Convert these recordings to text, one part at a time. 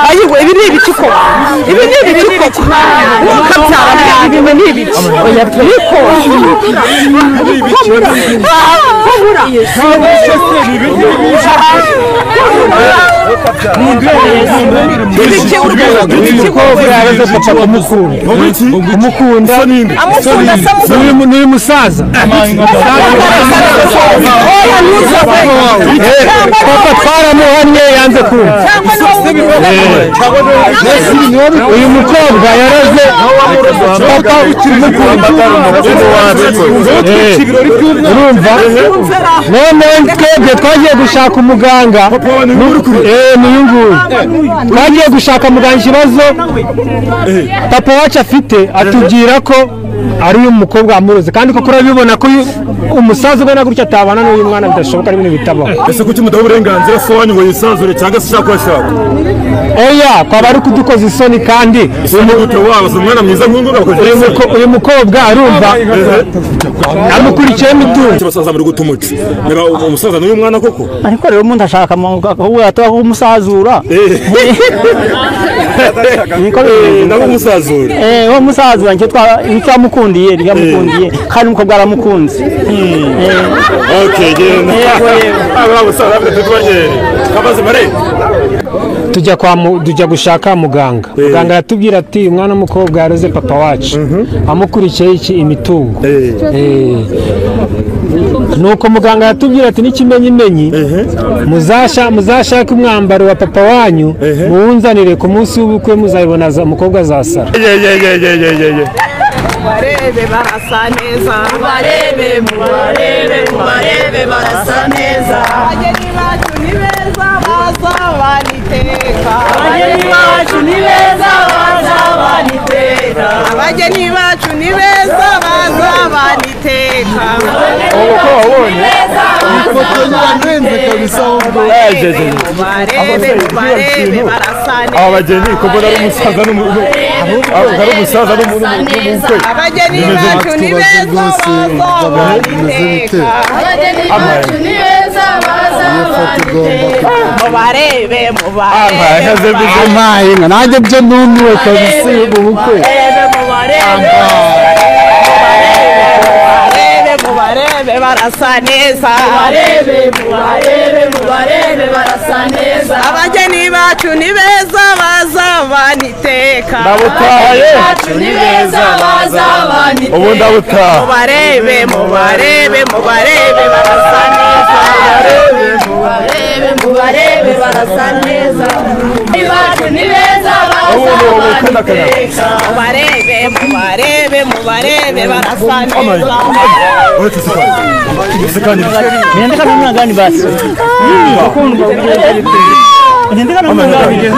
ayiwe ibi ni ibiciko ukabyara ibi ni ibiki oya twiko ni musaza papa twaramuhanye yanze kumva uyu mukobwa yaraze papa urumva none twebwe twagiye gushaka umuganga n'uyu nguyu twagiye gushaka muganga ikibazo papa wacu afite atubwira ko ari uyu mukobwa amuroze kandi koko urabibona ko umusaza ubona gutya atabana n'uyu mwana bidashoboka ari ibintu bitabaho. Ese kuki mudaha uburenganzira so wanyu ngo yisanzure cyangwa se ushaka kuhashaka? Oya kwaba ari kudukoza isoni kandi umwana mwiza uyu mukobwa arumva amukurikiye imitungo basaza muri gutumuca niba umusaza n'uyu mwana koko ariko rero umuntu ashaka ko umusazura ndabo umusazura wo musazura ncyo twamukundiye kandi umukobwa aramukunze. Okay genda abasaza bafite kabaze mare tujya gushaka muganga yatubwira ati umwana w'umukobwa yaroze papa wacu amukurikiye iki imitungo nuko muganga yatubwira ati n'ikimenyimenyi muzashaka umwambaro wa papa wanyu muwunzanire ku munsi w'ubukwe muzabibona umukobwa azasara. Barebe barasa neza barebe barasa neza abageni bacu ni beza baza baniteka abageni bacu ni beza baza baniteka abageni bacu ni beza baza baniteka barebe barasa neza abageni ko mbona ari umusaza n'umukwe abageni bacu ni beza baza baniteka abageni bacu ni beza baza baniteka mubarebe nanjye byo numiwe kabisa mu bukwe mubarebe barasa neza mubarebe barasa neza abageni bacu ni beza baza baniteka ndabutaye bacu ni beza baza baniteka ubu ndabutaha mubarebe barasa neza mubarebe barasa neza bacu ni beza baza baniteka mubarebe barasa neza Niendeka namna gani basi? Niendeka namna gani?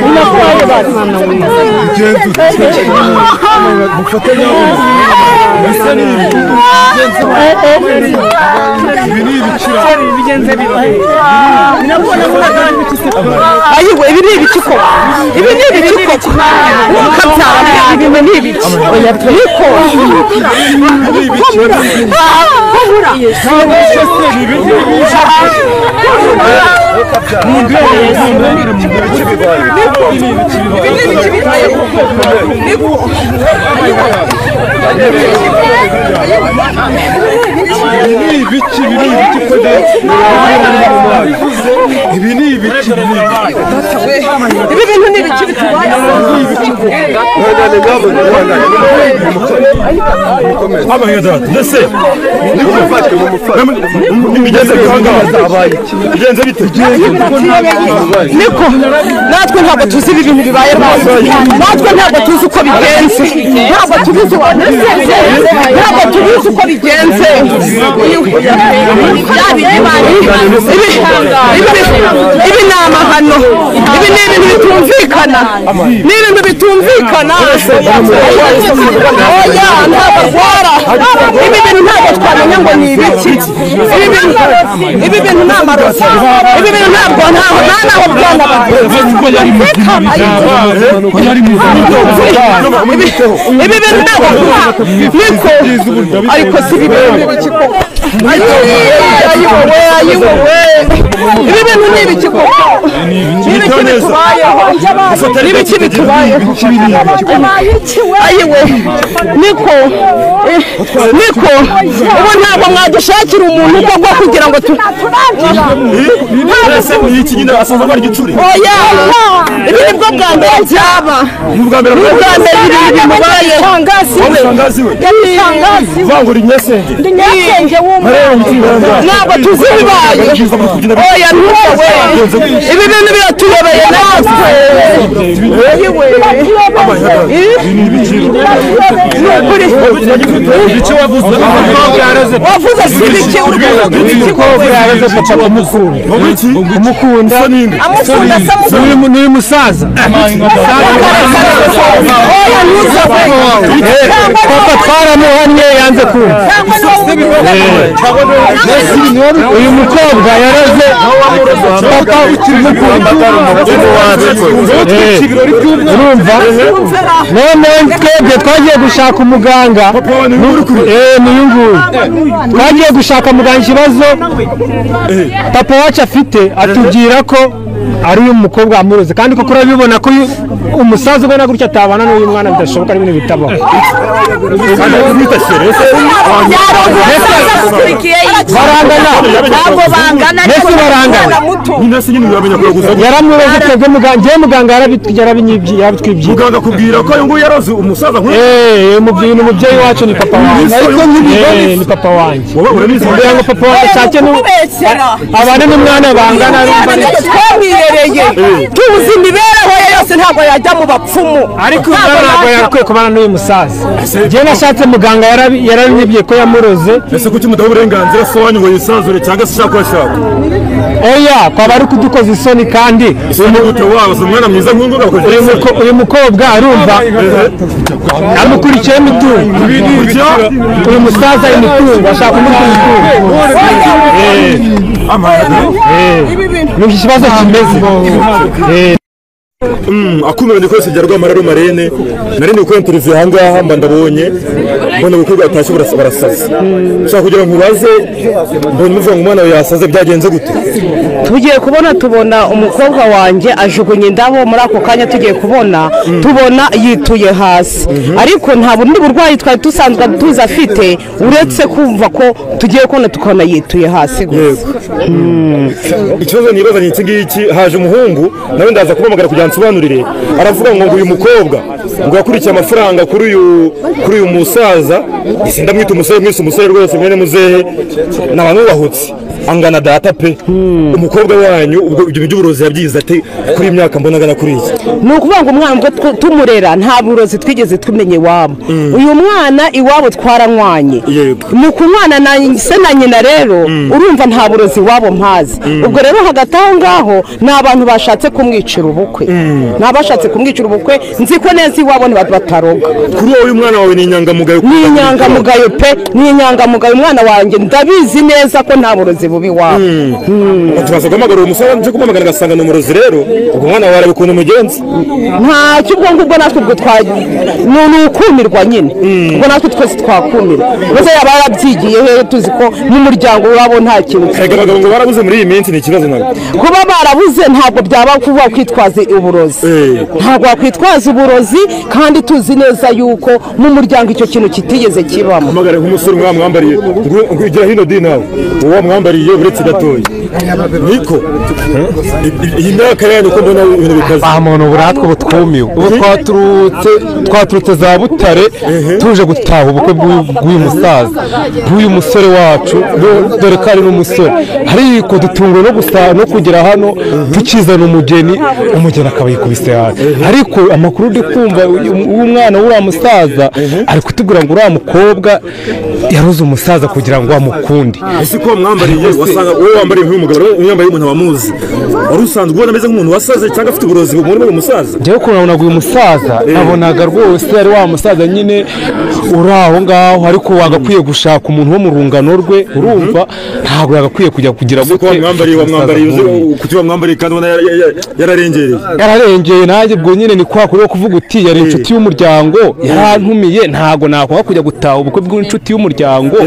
Unakuwa basi namna gani? ayiwe ibi ni ibiciko ukabyara ibi ni ibiki oya twiko niko natwe ntabwo tuzi ibi bintu bibaye natwe ntabwo tuzi uko bigenze ntabwo tubizi uko bigenze ibi ni amahano ibi ni ibintu bitumvikana oya ntabwo twara ibi bintu ntabwo twamenya ngo ni ibiki ibi ibi bintu ni amarozi, ibi bintu ntabwo ntaho byana ibi bintu ntabwo niko ariko si ibi bintu ibi bintu ni ibiki koko n'ibiki bitubayeho n'ibiki bitubayeho ayiwe niko ubu ntabwo mwadushakira umuntu ugomba kugira ngo oya ibi ni bwo bwa mbere byaba ubwa mbere ibi bimubayeho ntabwo tuzi ibibaye oya ntuwe ibi bintu biratuyobeye natwe wavuze si ibiki umukunda ni musaza papa twaramuhanye yanze kumva uyu mukobwa yaraze papa urumva none twebwe twagiye gushaka umuganga n'uyu nguyu twagiye gushaka muganga ikibazo papa wacu afite atubwira ko ari uyu mukobwa amuroze kandi koko urabibona ko umusaza ubona gutya atabana n'uyu mwana bidashoboka ari ibintu bitabaho yaramuroze twebwe muganga yarabitwibye muganga akubwira ko uyu nguyu yaroze umusaza umubyeyi wacu ni papa wanjye ni papa wanjye kugira ngo papa wanjye ashake abane n'umwana bangana tuzi imibereho ye yose ntabwo yajya mu bapfumu ariko ntabwo yakwiye kubana n'uyu musaza njye nashatse muganga yarabinyibye ko yamuroze ese kuki mudaha uburenganzira so wanyu ngo yisanzure cyangwa se ushaka kubashaka oya kwaba ari kudukoza isoni kandi umwana mwiza nk'uyu uyu mukobwa arumva amukurikiye imitungo uyu musaza imitungo ashaka kumukura imitungo ni ikibazo kimeze akumira ni kose byarwa amararo marene narindi gukora interview aha ngaha mba ndabonye mbona ubukwe bwatashye barasaze ushaka kugira ngo ubaze mbona muvuga ngo umwana yasaze byagenze gute tugiye tubona umukobwa wanjye ajugunye indabo muri ako kanya tugiye tubona yituye hasi ariko nta bundi burwayi twari dusanzwe tuzi afite uretse kumva ko tugiye tukabona yituye hasi gusa ikibazo nibaza ni iki ngiki haje umuhungu nawe ndaza kumamagara kugira nsobanurire aravuga ngo uyu mukobwa ngo yakurikiye amafaranga kuri uyu musaza isi ndamwita umusore mwese umusore rwose mwene muzehe n'abantu bahutse angana data pe umukobwa wanyu ubwo ibyo by'uburozi yabyize ate kuri imyaka mbonagana kuri iki ni ukuvuga ngo umwana ubwo tumurera nta burozi twigeze tumenye iwabo uyu mwana iwabo twaranywanye ni ukumwana se na nyina rero urumva nta burozi iwabo mpazi ubwo rero hagati aho ngaho ni abantu bashatse kumwicira ubukwe nabashatse kumwicira ubukwe nzi ko neza iwabo bataroga kuri wowe umwana wawe ni inyangamugayo pe ni inyangamugayo umwana wanjye ndabizi neza ko nta burozi bubi iwabo tubaza guhamagara uwo musore nje kumamagara agasanga ni umurozi rero ubwo umwana wawe arabikuntu umugenzi ntacyo ubwo natwe ubwo ni ukumirwa nyine ubwo natwe twese twakumirwa ubwo yaba yarabyigiye rero tuzi ko n'umuryango wabo nta kintu abagabo ngo barabuze muri iyi minsi ni ikibazo nabwo kuba barabuze ntabwo byaba kuba kwitwaza uburozi ntabwo wakwitwaza uburozi kandi tuzi neza yuko mu muryango icyo kintu kitigeze kibamo hamagara nk'umusore mwambariye ngo igira hino di nawe uwo mwambariye uretse gatoya niko iyi myaka yanyu ko mbona ibintu bikaze muntu buratwe butwumiwe ubu twaturutse za Butare tuje gutaha ubukwe bw'uyu musaza bw'uyu musore wacu dore ko ari n'umusore ariko dutungwe no kugera hano tukizana umugeni akaba yikubise hasi ariko amakuru ndi kumva w'umwana w'uriya musaza ari kutubwira ngo uriya mukobwa yaruze umusaza kugira ngo amukunde. Ese ko mwambariye wasanga wowe wambariye nk'umugabo unyambaye umuntu wamuzi wari usanzwe ubona ameze nk'umuntu wasaze cyangwa afite uburozi muri uyu musaza? Njyewe ukuntu nabonaga uyu musaza nabonaga rwose ari wa musaza nyine uri aho ngaho, ariko wagakwiye gushaka umuntu wo mu rungano rwe, urumva ntabwo yagakwiye kujya kugira gute. Kuki wamwambariye kandi ubona yararengeye nanjye ubwo nyine ni kwa kuri kuvuga uti yari inshuti y'umuryango yarantumiye, ntabwo nakwanga kujya gutaha ubukwe bw'inshuti y'umuryango,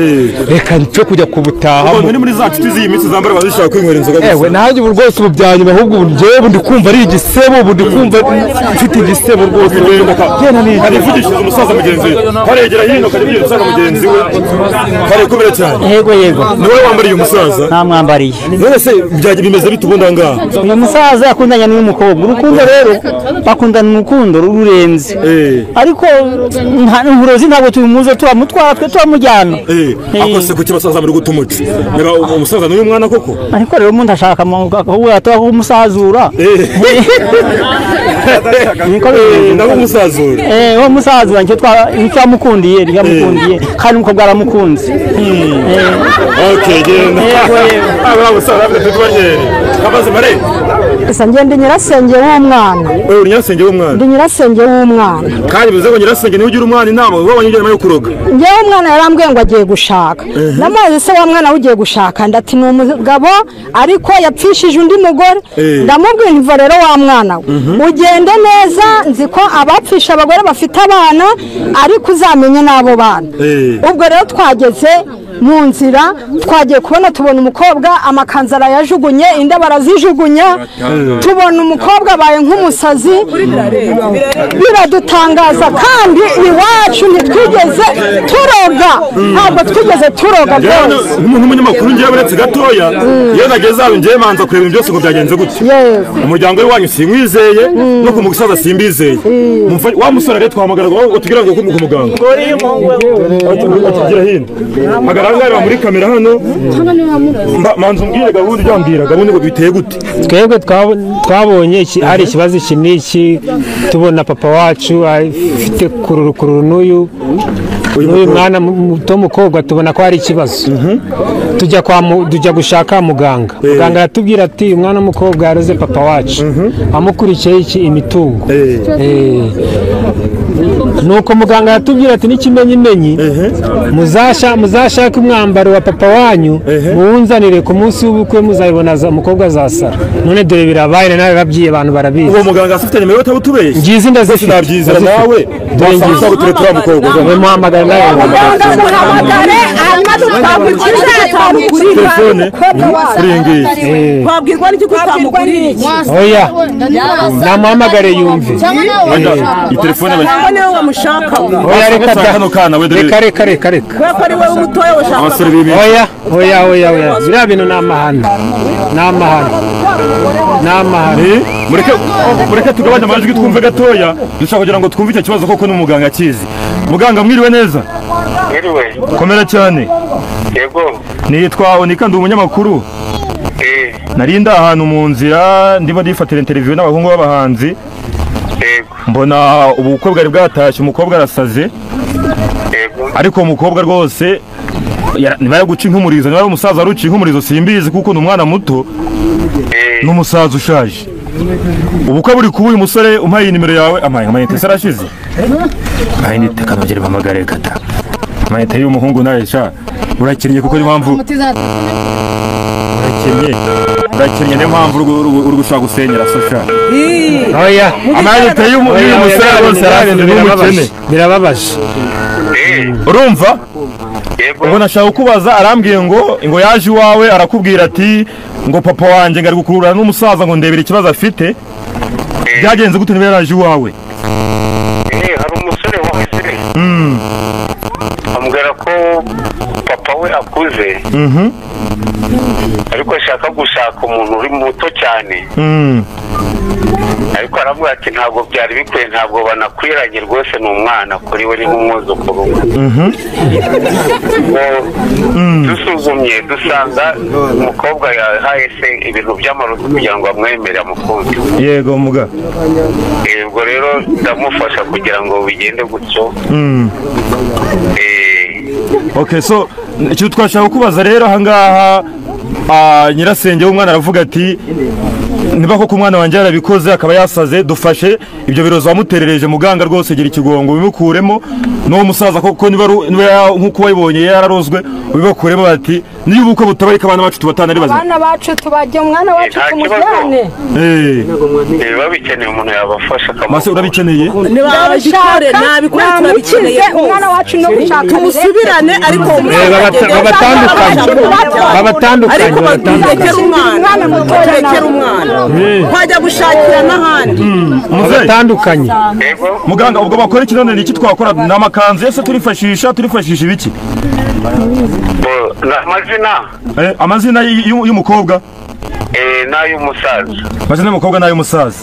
reka nce kujya kubutaha. Ni muri za nshuti z'iyi minsi zambara bazishaka kwinywera inzoga gusa. Ewe nanjye ubu rwose ubu byanyuma, ahubwo njyewe ndi kumva ari igisebo, ubu ndi kumva mfite igisebo rwose. Kadivugishije umusaza mugenzi we karegera hino, kadivugishije umusaza mugenzi we karekomera cyane. Yego ni wowe wambariye umusaza? Namwambariye. None se byaje bimeze bite ubundi ngaha? Uyu musaza yakundanye n'umukobwa, urukundo rero bakundana urukundo rurenze, ariko uburozi ntabwo tumuze turamutwara twe turamujyana. Akose kuki basaza muri gutumuca nega umusaza n'uyu mwana koko? Ariko rero umuntu ashaka ahubwo ataho umusazura. Niko nabo umusazura. Wo musazura nicyo twamukundiye kandi umukobwa aramukunze. Okay, genda. Aba musaza afite tubanyere. Kabaze mare. Ngende nyirasenge w'umwana. Uri nyirasenge w'umwana? Ndi nyirasenge w'umwana. Kandi bivuze ngo nyirasenge niwe ugira umwana inama wabanye ujyana yo kuroga. Ngewe umwana yarambwiye ngo agiye gushaka. Namaze se wa mwana ugiye gushaka ndati ni umugabo ariko yapfishije undi mugore. Ndamubwira nti rero wa mwana ugende neza, nzi ko abapfisha abagore bafite abana ariko uzamenye n'abo bana. Ubwo rero twageze mu nzira twagiye kubona tubona umukobwa amakanzu arayajugunye, inda barazijugunya, tubona umukobwa abaye nk'umusazi, biradutangaza kandi iwacu ntitwigeze turoga, ntabwo twigeze turoga rwose. Nk'umunyamakuru ngewe uretse gatoya iyo nageze aho ngewe manza kureba ibintu byose ngo byagenze gutya. Umuryango we wanyu simwizeye no ku musaza simbizeye. Wa musore rero twahamagara ngo tugira ngo ku muganga atugira hino agarangara muri kamera hano, manza umbwire gahunda ijyambira gahunda ngo biteye gute. Twebwe twabonye hari ikibazo iki n'iki, tubona papa wacu afite kururu n'uyu mwana muto mukobwa, tubona ko hari ikibazo. Tujya gushaka muganga aratubwira ati umwana w'umukobwa yaroze papa wacu, amukurikiye imitungo. Nuko muganga aratubwira ati n'ikimenyimenyi muzashaka umwambaro wa papa wanyu muwunzanire ku munsi w'ubukwe, muzabibona umukobwa azasara. None dore birabaye, nawe babyiye abantu barabizi. Uwo muganga afite nimero utabutubeshye? Ngizi ndazifite. Nabyizera nawe dore ngizi gutura mukobwa we muhamagara nawe telefone kuringiye twabwirwa n'iki kutamuguriye. Oya namuhamagare yumve iyi telefone niwe wamushaka. Oya reka kuko ari wowe umutoya washaka. abasore bibi. Oya biriya bintu ni amahano. Mureke tugabanye amajwi twumve gatoya, dushaka kugira ngo twumve icyo kibazo koko n'umuganga akizi. Muganga mwiriwe neza? Mwiriwe. Komera cyane. Yego. Nitwa Onika, ndi umunyamakuru. Nari ahantu mu nzira ndimo ndifatira interview n'abahungu b'abahanzi. Yego. Mbona ubukwe bwari bwatashye, umukobwa arasaze. Yego. Ariko umukobwa rwose niba guca ink'umurizo, niba umusaza aruci ink'umurizo simbizi kuko ni umwana muto. N'umusaza ushaje. Ubukwe buri kuba uyu musore umpaye nimero yawe, amayinite sarashize. Amayinite kanogere bamagare kata. Amayinite y'umuhungu nawe sha urakinnye kuko impamvu urakinnye niyo mpamvu uri gushaka gusenyera sosha. Oya amayinite y'umusore rwose arabintu birababaje. Urumva? Yego. Ubwo nashaka kubaza, arambwiye ngo yaje iwawe arakubwira ati ngo papa wanjye ngari gukurura n'umusaza ngo ndebere ikibazo afite. Byagenze gute niba yaraje iwawe? Hari umusore wahise amubwira ko papa we akuze, ariko ashaka gushaka umuntu uri muto cyane. Ariko aravuga ati ntabwo byari bikwiye, ntabwo banakwiranye rwose, ni umwana kuri we, ni nk'umwuzukuru we. Dusuzumye dusanga umukobwa yahaye se ibintu by'amarozi kugira ngo amwemere amukunde. Yego muga. Ubwo rero ndamufasha kugira ngo bigende gutyo. Okay, so icyo twashaka kubaza rero ahangaha nyirasenge w'umwana aravuga ati niba koko umwana wanjye yarabikoze akaba yasaze dufashe ibyo birozo wamuterereje muganga rwose gira ikigongo bimukuremo n'uwo musaza koko niba nk'uko wabibonye yararozwe ubibakuremo bati niba ubukwe butabarika abana bacu tubatana ari bazima abana bacu tubajye umwana wacu tumujyane babikeneye umuntu yabafasha mase urabikeneye nibabikore nabikore turabikeneye umwana wacu no gushaka tumusubirane ariko babatandukanye turekere umwana twajya gushakira n'ahandi babatandukanye muganga ubwo bakora iki none niki twakora ni amakanzu yose turifashisha ibiki amazina y'umukobwa n'ay'umusaza amazina y'umukobwa n'ay'umusaza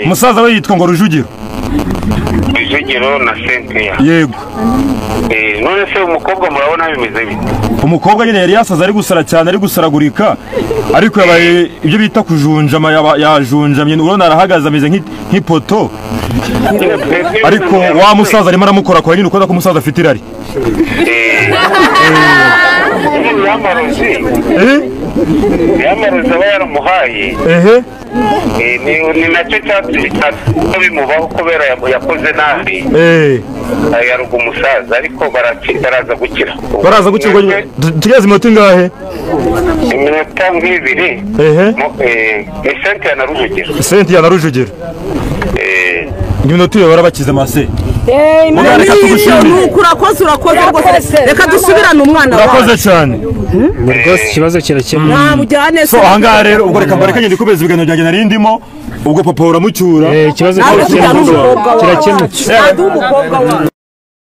umusaza we yitwa ngo Rujugiro na Cynthia yego none se umukobwa murabona bimeze bite umukobwa nyine yari yasaze ari gusara cyane ari gusaragurika ariko yabaye ibyo bita kujunjama yajunjamye urabona arahagaze ameze nk'ipoto ariko wa musaza arimo aramukora kwa nyine ukora ko umusaza afite irari yamarozi aba yaramuhaye ni nacyo cyatuma bimubaho kubera yakoze nabi yaruga umusaza ariko baraza gukira tugeze iminota ingahe iminota nk'ibiri ni Cynthia na Rujugiro iminota iyo barabakize mase urakoze rwose reka dusubirane umwana wawe urakoze cyane rwose ikibazo kirakemuye so ahangaha rero ubwo reka ngende kubeza ibiganiro byanjye nari ndimo ubwo papa uramucyura ikibazo kirakemutse